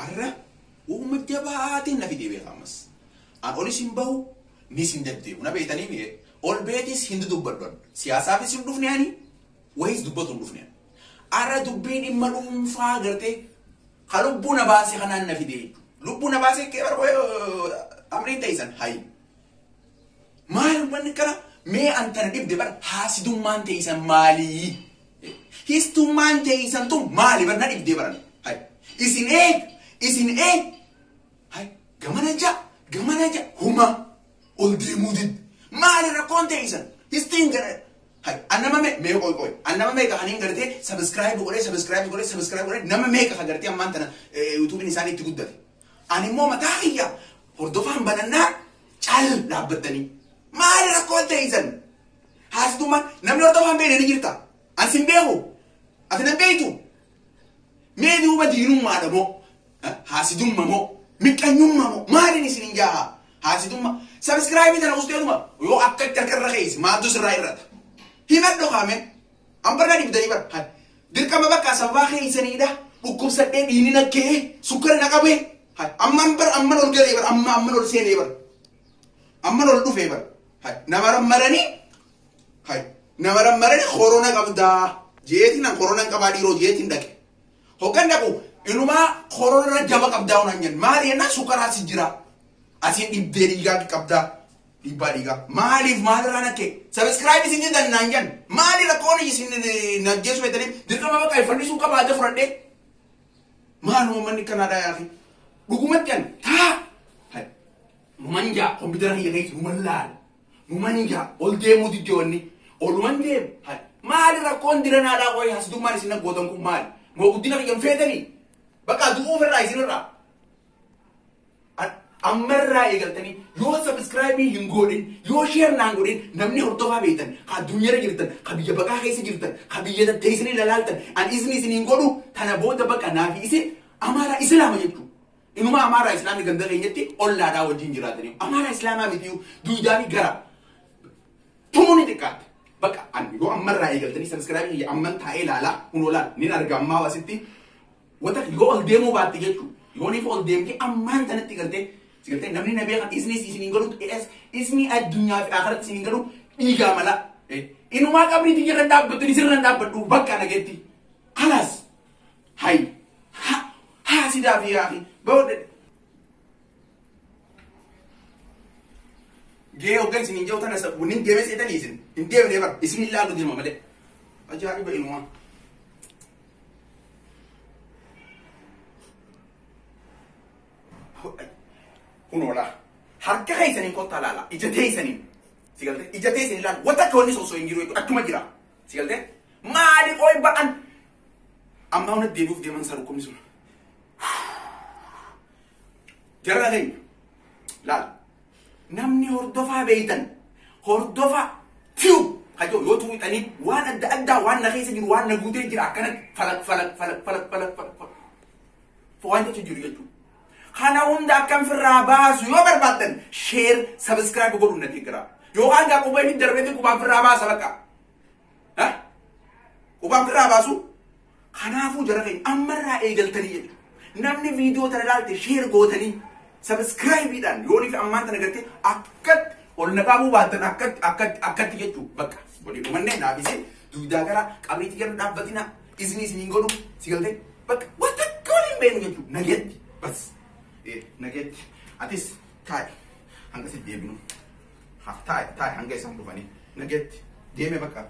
arra uuma jabaatiin na fidee beekamas an olis hin bahu nis hin deddeebi'u na beektanii mi'e ol beetis hin dubbadhu siyaasaafis hin dhufne ani wayis dubbatu hin dhufne arra dubbiin dhimma dhuunfaa gartee ka lubbuu na baase kanaan na fidee lubbuu na baase kee amriin ta'isan hayi maal wanni kana mee antana dhibde bar haasidummaan ta'isan maalii histummaan ta'isan tun maali bar na dhibde baran hayi isin eeg hayi gamana ja huma ol deemuu did maali rakkoon ta'isan histiin gara hayi annama mee qoy annama mee ka hanin gartee subscribe godhe nama mee ka gartee ammaan tana YouTubein isaanii itti guddate ani immoo mataa kiyya hordofaan banannaa cal dhaabbattanii maali rakkoon ta'isan haasidummaan namni hordofaan beene ni jirta an sin beeku ati nan beeytu mee duuba diinummaadha moo haasidumma moo miqqanyumma moo maaliin isin hin jaaha haasidumma subscribe tana usteeduma yoo akka karkarra keeysi maaddu sirraa irrata himadho kaame an barna dhibdanii bar hay dirqama bakka sababaa keeysaniidha dhukkubsadhee dhiinina kee sukkara na qabee hay amman ol galee bar amman ol seenee bar amman ol dhufee bar hay namaran marani korona qabdaa jeetiin korona qabaa dhiiroo jeetiin dhaqe hoggan dhaqu inumaa korona jaba qabdaa unan jen maali yenna sukkaraa si jira asiin dhibdee dhiigaa qabdaa dhiibbaa dhiigaa maaliif maalirraa nakke subscribe isin danda'an jen maali rakkoon isin naggeessu beetanii dirqama bakka ifannisuun qabaate fudhadhee maaluma manni kanaadhaa yaafi dhugumatti jan taa numan jaa kompiitara hiyya keessa numan jaa ol deemuu diddeewwanni oluman deemu maali rakkoon diranaadhaa qoy hasidummaan isin aggootan kun maali moo guddina kiyyan feetanii bakka du'uuf irraa isin irraa ammarraa eegaltanii yoo subscribe hin godhin yoo share naan godhin namni hordofaa beektan ka addunyaarra jirtan ka biyya baqaa keessa jirtan ka biyya teessanii lalaaltan an isin hin godhu tana booda bakka naafi isin amaaraa islaama jechuu inuma amaaraa islaamni ganda keenyatti ollaadhaa wajjin jiraatanii amaaraa islaamaa mitiyu duudaa fi gara tumuuni xiqqaate bakka an yoo ammarraa eegaltanii subscribe hiyya amman taa'ee laalaa hunoolaan nin argammaa wasitti wata yoo ol deemuu baatte jechuu yooniif ol deemtee ammaan tanatti galtee sigaltee namni na beekan isin hin godhu isni addunyaa fi akhiratti isin hin godhu dhiigaa mala inumaa qabrii tiyya kan dhaabbattu isirra dhaabbadhu bakka nageetti kalaas hay haasidaa fi yaafi bawde gee hoggan isin hin jawtana sabbunin deemee seetanii isin hin deemnee bar isin ilaalu deema malee ajaa'iba inumaa kunola harka keessanin kottaa laala ija teessanin sigalte ija teessanin laala wata akka wanni sosoo hin jiru akkuma jira sigalte maali qoy ba'an amma hona deebi'uuf deeman saru kumni sun jarra keenya laala namni hordofaa beeytan hordofaa fiu kajo yoo tuwixanii waan adda addaa waan na keessa jiru waan na guutee jira akkana falak waan jechu jiru jechuu kana hunda akkam firraa baasu yoo barbaadan share subscribe godhu na tigraa yookaan gaa qubee hin darbee qubaan firraa baasa bakka qubaan firraa baasu kanaafuu jara keenya ammarraa eegaltanii jedhu namni viidiyoo tana ilaalte share gootanii subscribe dhaan yoonii fi ammaan tana gartee akkatti ol naqaabuu baatan akkatti jechuu bakka walii dhumannee naafisee duudaa gara qabriitti gara dhaabbatina isin hin godhu sigaltee bakka wanta akka waliin beenu jechuu nageetti bas nageetti atis taa'e hanga si deebinu taa'e hanga isaan dhufanii nageetti deeme bakka